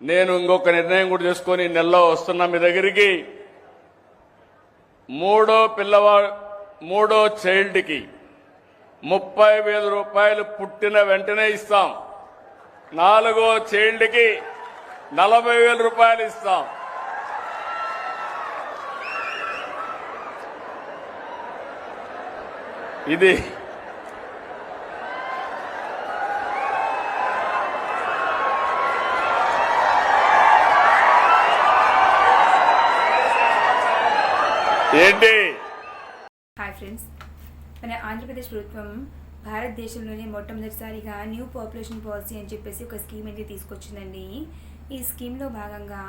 నేను ఇంకొక నిర్ణయం కూడా చేసుకొని నెలలో వస్తున్నా మీ దగ్గరికి. మూడో చైల్డ్కి 30,000 రూపాయలు పుట్టిన వెంటనే ఇస్తాం. 4వ చైల్డ్కి 40,000 రూపాయలు ఇస్తాం. ఇది ఏంటి? హాయ్ ఫ్రెండ్స్, మన ఆంధ్రప్రదేశ్ ప్రభుత్వం భారతదేశంలోనే మొట్టమొదటిసారిగా న్యూ పాపులేషన్ పాలసీ అని చెప్పేసి ఒక స్కీమ్ అయితే తీసుకొచ్చిందండి. ఈ స్కీమ్లో భాగంగా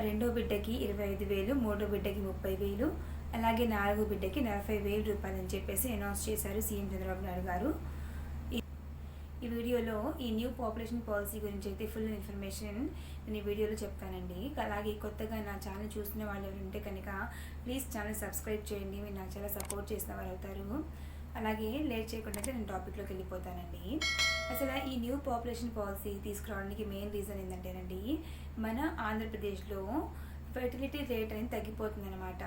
రెండో బిడ్డకి 25,000, మూడో బిడ్డకి 30,000, అలాగే 4వ బిడ్డకి 40,000 రూపాయలు అని చెప్పేసి అనౌన్స్ చేశారు సీఎం చంద్రబాబు నాయుడు గారు. ఈ వీడియోలో ఈ న్యూ పాపులేషన్ పాలసీ గురించి అయితే ఫుల్ ఇన్ఫర్మేషన్ నేను ఈ వీడియోలో చెప్తానండి. అలాగే కొత్తగా నా ఛానల్ చూస్తున్న వాళ్ళు ఎవరు ఉంటే కనుక ప్లీజ్ ఛానల్ సబ్స్క్రైబ్ చేయండి. మీరు నాకు చాలా సపోర్ట్ చేసిన వారు అవుతారు. అలాగే లేట్ చేయకుండా అయితే నేను టాపిక్లోకి వెళ్ళిపోతానండి. అసలు ఈ న్యూ పాపులేషన్ పాలసీ తీసుకురావడానికి మెయిన్ రీజన్ ఏంటంటేనండి, మన ఆంధ్రప్రదేశ్లో ఫెర్టిలిటీ రేట్ అనేది తగ్గిపోతుందన్నమాట.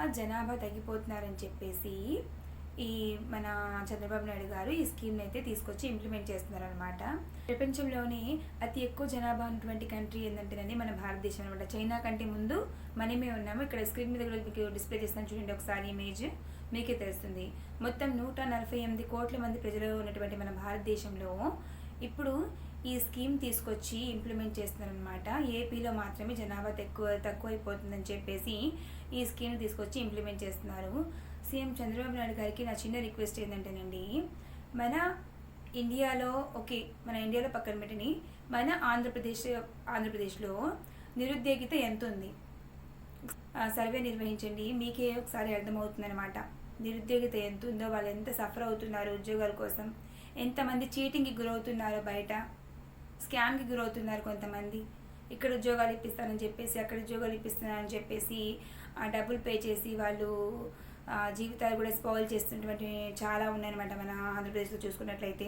ఆ జనాభా తగ్గిపోతున్నారని చెప్పేసి ఈ మన చంద్రబాబు నాయుడు గారు ఈ స్కీమ్ని అయితే తీసుకొచ్చి ఇంప్లిమెంట్ చేస్తున్నారనమాట. ప్రపంచంలోనే అతి ఎక్కువ జనాభా ఉన్నటువంటి కంట్రీ ఏంటంటేనండి మన భారతదేశం అనమాట. చైనా కంటే ముందు మనమే ఉన్నాము. ఇక్కడ స్క్రీన్ మీద కూడా మీకు డిస్ప్లే చేస్తాను చూడండి ఒకసారి ఇమేజ్, మీకే తెలుస్తుంది. మొత్తం 148 కోట్ల మంది ప్రజలు ఉన్నటువంటి మన భారతదేశంలో ఇప్పుడు ఈ స్కీమ్ తీసుకొచ్చి ఇంప్లిమెంట్ చేస్తున్నారనమాట. ఏపీలో మాత్రమే జనాభా తక్కువైపోతుందని చెప్పేసి ఈ స్కీమ్ తీసుకొచ్చి ఇంప్లిమెంట్ చేస్తున్నారు. సీఎం చంద్రబాబు నాయుడు గారికి నా చిన్న రిక్వెస్ట్ ఏంటంటేనండి, మన ఇండియాలో పక్కన పెట్టని మన ఆంధ్రప్రదేశ్లో నిరుద్యోగిత ఎంత ఉంది సర్వే నిర్వహించండి. మీకే ఒకసారి అర్థమవుతుందన్నమాట. నిరుద్యోగిత ఎంత ఉందో, వాళ్ళు ఎంత సఫర్ అవుతున్నారు ఉద్యోగాల కోసం, ఎంతమంది చీటింగ్కి గురవుతున్నారో, బయట స్కామ్కి గురవుతున్నారు కొంతమంది. ఇక్కడ ఉద్యోగాలు ఇప్పిస్తానని చెప్పేసి, అక్కడ ఉద్యోగాలు ఇప్పిస్తున్నానని చెప్పేసి డబ్బులు పే చేసి వాళ్ళు జీవితాలు కూడా స్పాయిల్ చేస్తున్నటువంటి చాలా ఉన్నాయన్నమాట మన ఆంధ్రప్రదేశ్లో చూసుకున్నట్లయితే.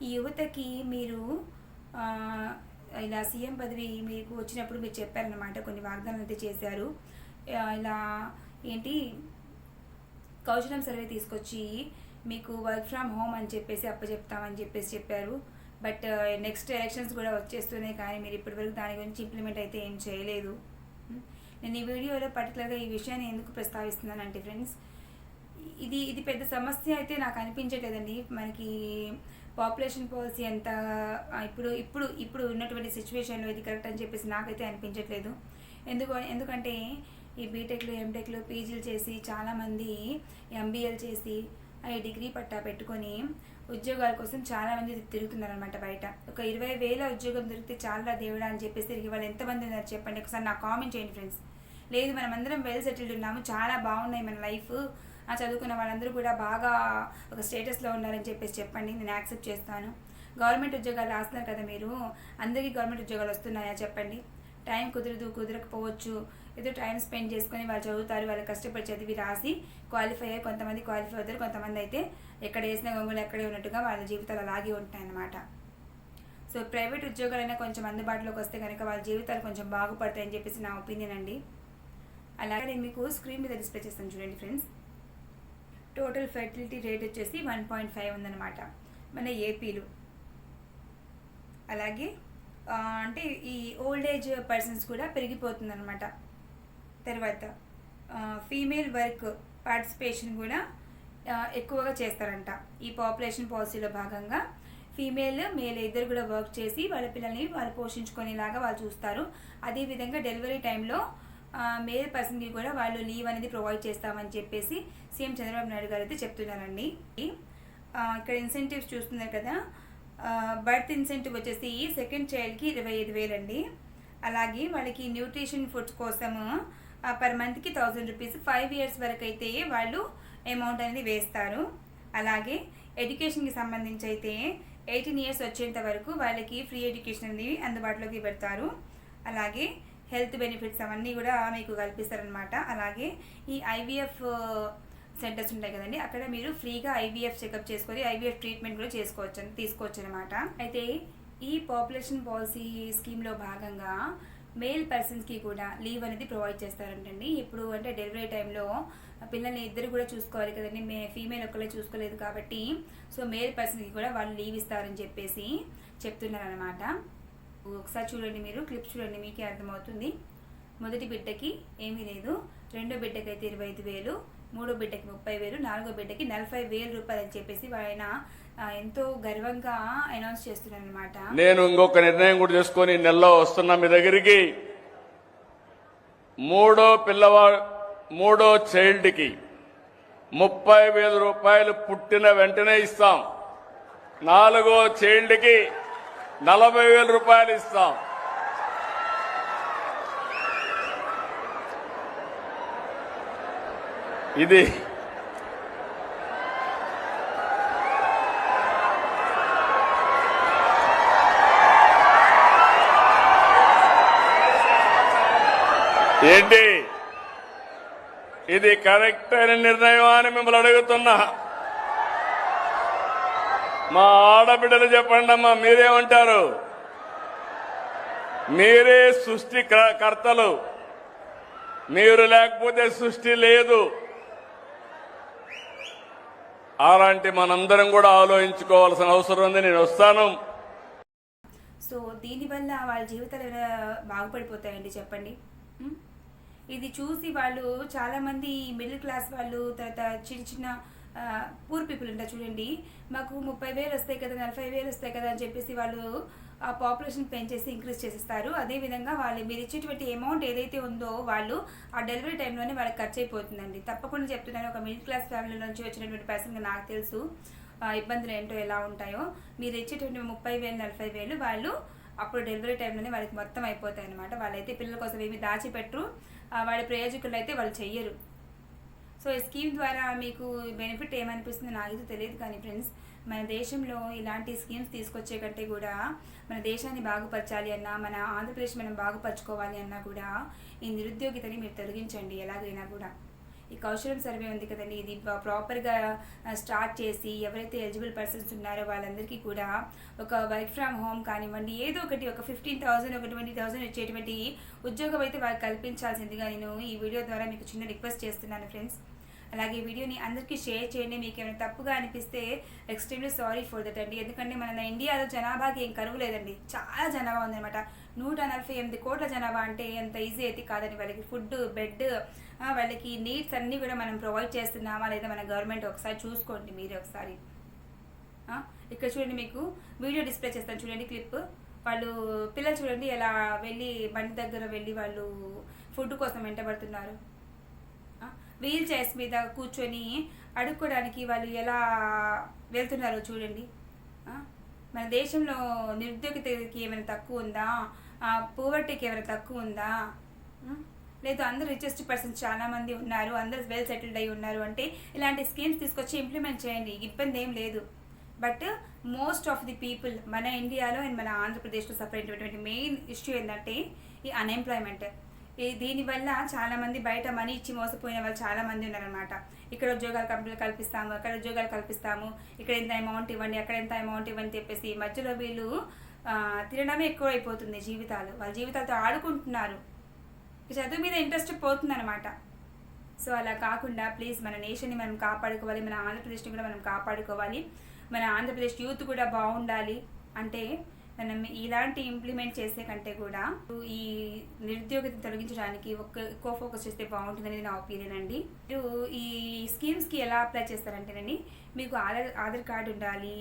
ఈ యువతకి మీరు ఇలా సీఎం పదవి మీకు వచ్చినప్పుడు మీరు చెప్పారనమాట, కొన్ని వాగ్దానాలు అయితే చేశారు. ఇలా కౌశలం సర్వే తీసుకొచ్చి మీకు వర్క్ ఫ్రమ్ హోమ్ అని చెప్పేసి అప్పచెప్తామని చెప్పేసి చెప్పారు. బట్ నెక్స్ట్ ఎలక్షన్స్ కూడా వచ్చేస్తున్నాయి, కానీ మీరు ఇప్పటివరకు దాని గురించి ఇంప్లిమెంట్ అయితే ఏం చేయలేదు. నేను ఈ వీడియోలో పర్టికులర్గా ఈ విషయాన్ని ఎందుకు ప్రస్తావిస్తున్నానంటే ఫ్రెండ్స్, ఇది పెద్ద సమస్య అయితే నాకు అనిపించట్లేదండి. మనకి పాపులేషన్ పాలసీ అంతా ఇప్పుడు ఉన్నటువంటి సిచ్యువేషన్లో ఇది కరెక్ట్ అని చెప్పేసి నాకైతే అనిపించట్లేదు. ఎందుకంటే ఈ బీటెక్లు, ఎంటెక్లు, పీజీలు చేసి చాలామంది ఎంబీఏలు చేసి ఈ డిగ్రీ పట్టా పెట్టుకొని ఉద్యోగాల కోసం చాలామంది తిరుగుతున్నారనమాట బయట. ఒక 20,000 ఉద్యోగం దొరికితే చాలా దేవుడా అని చెప్పేసి తిరిగి వాళ్ళు ఎంతమంది ఉన్నారు చెప్పండి, ఒకసారి నాకు కామెంట్ చేయండి ఫ్రెండ్స్. లేదు, మనమందరం వెల్ సెటిల్డ్ ఉన్నాము, చాలా బాగున్నాయి మన లైఫ్, చదువుకున్న వాళ్ళందరూ కూడా బాగా ఒక స్టేటస్లో ఉన్నారని చెప్పేసి చెప్పండి, నేను యాక్సెప్ట్ చేస్తాను. గవర్నమెంట్ ఉద్యోగాలు రాస్తున్నారు కదా మీరు, అందరికీ గవర్నమెంట్ ఉద్యోగాలు వస్తున్నాయా చెప్పండి? టైం కుదరకపోవచ్చు, ఏదో టైం స్పెండ్ చేసుకొని వాళ్ళు చదువుతారు, వాళ్ళు కష్టపడి చదివి రాసి క్వాలిఫై అయ్యి కొంతమంది క్వాలిఫై అవుతారు, కొంతమంది అయితే ఎక్కడ వేసిన గొంగులు ఎక్కడే ఉన్నట్టుగా వాళ్ళ జీవితాలు అలాగే ఉంటాయన్నమాట. సో ప్రైవేట్ ఉద్యోగాలైనా కొంచెం అందుబాటులోకి వస్తే కనుక వాళ్ళ జీవితాలు కొంచెం బాగుపడతాయని చెప్పేసి నా ఒపీనియన్ అండి. అలాగే నేను మీకు స్క్రీన్ మీద డిస్ప్లే చేస్తాను చూడండి ఫ్రెండ్స్. టోటల్ ఫెర్టిలిటీ రేట్ వచ్చేసి 1.5 ఉందన్నమాట మన ఏపీలో. అలాగే అంటే ఈ ఓల్డ్ ఏజ్ పర్సన్స్ కూడా పెరిగిపోతుందన్నమాట. తర్వాత ఫీమేల్ వర్క్ పార్టిసిపేషన్ కూడా ఎక్కువగా చేస్తారంట. ఈ పాపులేషన్ పాలసీలో భాగంగా ఫీమేల్ మేల్ ఇద్దరు కూడా వర్క్ చేసి వాళ్ళ పిల్లల్ని వాళ్ళు పోషించుకునేలాగా వాళ్ళు చూస్తారు. అదేవిధంగా డెలివరీ టైంలో మేల్ పర్సన్కి కూడా వాళ్ళు లీవ్ అనేది ప్రొవైడ్ చేస్తామని చెప్పేసి సీఎం చంద్రబాబు నాయుడు గారు అయితే చెప్తున్నారండి. ఇక్కడ ఇన్సెంటివ్స్ చూస్తున్నారు కదా, బర్త్ ఇన్సెంటివ్ వచ్చేసి సెకండ్ చైల్డ్కి 25,000 అండి. అలాగే వాళ్ళకి న్యూట్రిషన్ ఫుడ్స్ కోసము పర్ మంత్కి 1,000 రూపీస్ 5 years వరకు అయితే వాళ్ళు అమౌంట్ అనేది వేస్తారు. అలాగే ఎడ్యుకేషన్కి సంబంధించి అయితే 18 years వచ్చేంత వరకు వాళ్ళకి ఫ్రీ ఎడ్యుకేషన్ అనేది అందుబాటులోకి పెడతారు. అలాగే హెల్త్ బెనిఫిట్స్ అవన్నీ కూడా మీకు కల్పిస్తారనమాట. అలాగే ఈ ఐవీఎఫ్ సెంటర్స్ ఉంటాయి కదండి, అక్కడ మీరు ఫ్రీగా ఐవీఎఫ్ చెకప్ చేసుకొని ఐవీఎఫ్ ట్రీట్మెంట్ కూడా తీసుకోవచ్చు అనమాట. అయితే ఈ పాపులేషన్ పాలసీ స్కీమ్లో భాగంగా మేల్ పర్సన్స్కి కూడా లీవ్ అనేది ప్రొవైడ్ చేస్తారంటండి. ఇప్పుడు అంటే డెలివరీ టైంలో పిల్లల్ని ఇద్దరు కూడా చూసుకోవాలి కదండి, ఫీమేల్ ఒక్కలే చూసుకోలేదు కాబట్టి సో మేల్ పర్సన్కి కూడా వాళ్ళు లీవ్ ఇస్తారని చెప్పేసి చెప్తున్నారనమాట. ఒకసారి చూడండి, మీరు క్లిప్ చూడండి, మీకే అర్థమవుతుంది. మొదటి బిడ్డకి ఏమీ లేదు, రెండో బిడ్డకి అయితే 25,000, మూడో బిడ్డకి 30,000, నాలుగో బిడ్డకి 40,000 రూపాయలు అని చెప్పేసి ఆయన ఎంతో గర్వంగా అనౌన్స్ చేస్తున్నారు అనమాట. నేను ఇంకొక నిర్ణయం కూడా చేసుకొని నెలలో వస్తున్నా మీ దగ్గరికి. మూడో చైల్డ్కి 30,000 రూపాయలు పుట్టిన వెంటనే ఇస్తాం. నాలుగో చైల్డ్కి 40,000 రూపాయలు ఇస్తాం. ఇది ఏంటి, ఇది కరెక్ట్ అయిన నిర్ణయం అని మిమ్మల్ని అడుగుతున్నా. మా ఆడబిడ్డలు చెప్పండి అమ్మా, మీరేమంటారు? మీరే సృష్టి కర్తలు, మీరు లేకపోతే సృష్టి లేదు. అలాంటి మనందరం కూడా ఆలోచించుకోవాల్సిన అవసరం ఉంది. నేను వస్తాను. సో దీనివల్ల వాళ్ళ జీవితాలు బాగుపడిపోతాయండి, చెప్పండి. ఇది చూసి వాళ్ళు చాలామంది మిడిల్ క్లాస్ వాళ్ళు, తర్వాత చిన్న చిన్న పూర్ పీపుల్ ఉంటారు చూడండి, మాకు 30,000 వస్తాయి కదా, 40,000 వస్తాయి కదా అని చెప్పేసి వాళ్ళు ఆ పాపులేషన్ పెంచేసి ఇంక్రీజ్ చేసేస్తారు. అదేవిధంగా వాళ్ళు మీరు ఇచ్చేటువంటి అమౌంట్ ఏదైతే ఉందో వాళ్ళు ఆ డెలివరీ టైంలోనే వాళ్ళకి ఖర్చు అయిపోతుందండి. తప్పకుండా చెప్తున్నాను, ఒక మిడిల్ క్లాస్ ఫ్యామిలీ నుంచి వచ్చినటువంటి పర్సన్గా నాకు తెలుసు ఇబ్బందులు ఏంటో ఎలా ఉంటాయో. మీరు ఇచ్చేటువంటి 30,000, 40,000 వాళ్ళు అప్పుడు డెలివరీ టైంలోనే వాళ్ళకి మొత్తం అయిపోతాయి అనమాట. వాళ్ళైతే పిల్లల కోసం ఏమి దాచిపెట్టరు, వాళ్ళ ప్రయోజకులు అయితే వాళ్ళు చెయ్యరు. సో ఈ స్కీమ్ ద్వారా మీకు బెనిఫిట్ ఏమనిపిస్తుందో నాకైతే తెలియదు, కానీ ఫ్రెండ్స్ మన దేశంలో ఇలాంటి స్కీమ్స్ తీసుకొచ్చే కంటే కూడా మన దేశాన్ని బాగుపరచాలి అన్నా, మన ఆంధ్రప్రదేశ్ మనం బాగుపరచుకోవాలి అన్నా కూడా ఈ నిరుద్యోగితని మీరు తొలగించండి ఎలాగైనా కూడా. ఈ కౌశలం సర్వే ఉంది కదండి, ఇది ప్రాపర్గా స్టార్ట్ చేసి ఎవరైతే ఎలిజిబుల్ పర్సన్స్ ఉన్నారో వాళ్ళందరికీ కూడా ఒక వర్క్ ఫ్రమ్ హోమ్ కానివ్వండి, ఏదో ఒకటి ఒక 15,000 ఒక 20,000 ఇచ్చేటువంటి ఉద్యోగం అయితే వాళ్ళకి కల్పించాల్సిందిగా నేను ఈ వీడియో ద్వారా మీకు చిన్న రిక్వెస్ట్ చేస్తున్నాను ఫ్రెండ్స్. అలాగే ఈ వీడియోని అందరికీ షేర్ చేయండి. మీకు ఏమైనా తప్పుగా అనిపిస్తే ఎక్స్ట్రీమ్లీ సారీ ఫర్ దట్ అండి. ఎందుకంటే మన ఇండియాలో జనాభాకి ఏం కరువు లేదండి, చాలా జనాభా ఉందన్నమాట. 148 కోట్ల జనాభా అంటే ఎంత ఈజీ అయితే కాదండి. వాళ్ళకి ఫుడ్, బెడ్, వాళ్ళకి నీడ్స్ అన్నీ కూడా మనం ప్రొవైడ్ చేస్తున్నామా లేదా మన గవర్నమెంట్ ఒకసారి చూసుకోండి మీరే ఒకసారి. ఇక్కడ చూడండి, మీకు వీడియో డిస్ప్లే చేస్తాను చూడండి క్లిప్. వాళ్ళు పిల్లలు చూడండి ఎలా వెళ్ళి బండి దగ్గర వెళ్ళి వాళ్ళు ఫుడ్ కోసం వెంటబడుతున్నారు. వీల్ చైర్స్ మీద కూర్చొని అడుక్కోవడానికి వాళ్ళు ఎలా వెళ్తున్నారో చూడండి. మన దేశంలో నిరుద్యోగితకి ఏమైనా తక్కువ ఉందా, పోవర్టీకి ఏమైనా తక్కువ ఉందా? లేదు, అందరూ రిచెస్ట్ పర్సన్స్ చాలామంది ఉన్నారు, అందరూ వెల్ సెటిల్డ్ అయి ఉన్నారు అంటే ఇలాంటి స్కీమ్స్ తీసుకొచ్చి ఇంప్లిమెంట్ చేయండి, ఇబ్బంది ఏం లేదు. But most of the people మన ఇండియాలో అండ్ మన ఆంధ్రప్రదేశ్లో సఫర్ అయినటువంటి మెయిన్ ఇష్యూ ఏంటంటే ఈ అన్ఎంప్లాయ్మెంట్. దీనివల్ల చాలామంది బయట మనీ ఇచ్చి మోసపోయిన వాళ్ళు చాలామంది ఉన్నారనమాట. ఇక్కడ ఉద్యోగాలు కంపెనీలు కల్పిస్తాము, అక్కడ ఉద్యోగాలు కల్పిస్తాము, ఇక్కడ ఎంత అమౌంట్ ఇవ్వండి, అక్కడ ఎంత అమౌంట్ ఇవ్వని చెప్పేసి మధ్యలో వీళ్ళు తినడమే ఎక్కువ అయిపోతుంది జీవితాలు. వాళ్ళ జీవితాలతో ఆడుకుంటున్నారు, చదువు మీద ఇంట్రెస్ట్ పోతుందన్నమాట. సో అలా కాకుండా ప్లీజ్ మన నేషన్ని మనం కాపాడుకోవాలి, మన ఆంధ్రప్రదేశ్ని కూడా మనం కాపాడుకోవాలి, మన ఆంధ్రప్రదేశ్ యూత్ కూడా బాగుండాలి. అంటే మనం ఇలాంటి ఇంప్లిమెంట్ చేసే కంటే కూడా ఈ నిరుద్యోగితను తొలగించడానికి ఎక్కువ ఫోకస్ చేస్తే బాగుంటుందని నా ఒపీనియన్ అండి. మీరు ఈ స్కీమ్స్కి ఎలా అప్లై చేస్తారంటేనండి, మీకు ఆధార్ కార్డు ఉండాలి,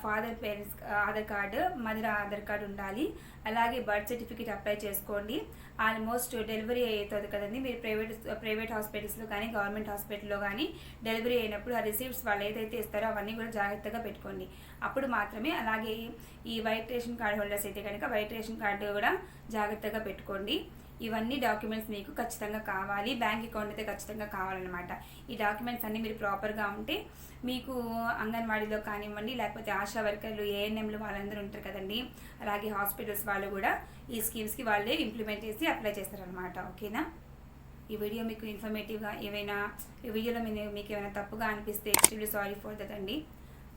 father parents Aadhaar card, mother Aadhaar card ఉండాలి, అలాగే బర్త్ సర్టిఫికేట్ అప్లై చేసుకోండి. ఆల్మోస్ట్ డెలివరీ అవుతుంది కదండి, మీరు ప్రైవేట్ హాస్పిటల్స్లో కానీ గవర్నమెంట్ హాస్పిటల్లో కానీ డెలివరీ అయినప్పుడు ఆ రిసీప్ట్స్ వాళ్ళు ఏదైతే ఇస్తారో అవన్నీ కూడా జాగ్రత్తగా పెట్టుకోండి. అప్పుడు మాత్రమే. అలాగే ఈ వైట్ రేషన్ కార్డు హోల్డర్స్ అయితే కనుక వైట్ రేషన్ కార్డు కూడా జాగ్రత్తగా పెట్టుకోండి. ఇవన్నీ డాక్యుమెంట్స్ మీకు ఖచ్చితంగా కావాలి, బ్యాంక్ అకౌంట్ అయితే ఖచ్చితంగా కావాలన్నమాట. ఈ డాక్యుమెంట్స్ అన్నీ మీరు ప్రాపర్గా ఉంటే మీకు అంగన్వాడీలో కానివ్వండి, లేకపోతే ఆశా వర్కర్లు, ఏఎన్ఎంలు వాళ్ళందరూ ఉంటారు కదండి, అలాగే హాస్పిటల్స్ వాళ్ళు కూడా ఈ స్కీమ్స్కి వాళ్ళే ఇంప్లిమెంట్ చేసి అప్లై చేస్తారనమాట. ఓకేనా? ఈ వీడియో మీకు ఇన్ఫర్మేటివ్గా ఈ వీడియోలో మీకు ఏమైనా తప్పుగా అనిపిస్తే ఎక్స్ట్రీమ్లీ సారీ ఫర్ దట్ అండి.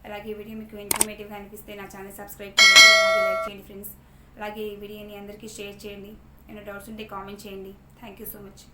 అలాగే ఈ వీడియో మీకు ఇన్ఫర్మేటివ్గా అనిపిస్తే నా ఛానల్ సబ్స్క్రైబ్ చేయండి, అలాగే లైక్ చేయండి ఫ్రెండ్స్. అలాగే ఈ వీడియోని అందరికీ షేర్ చేయండి. ఏమైనా డౌట్స్ ఉంటే కామెంట్ చేయండి. Thank you so much.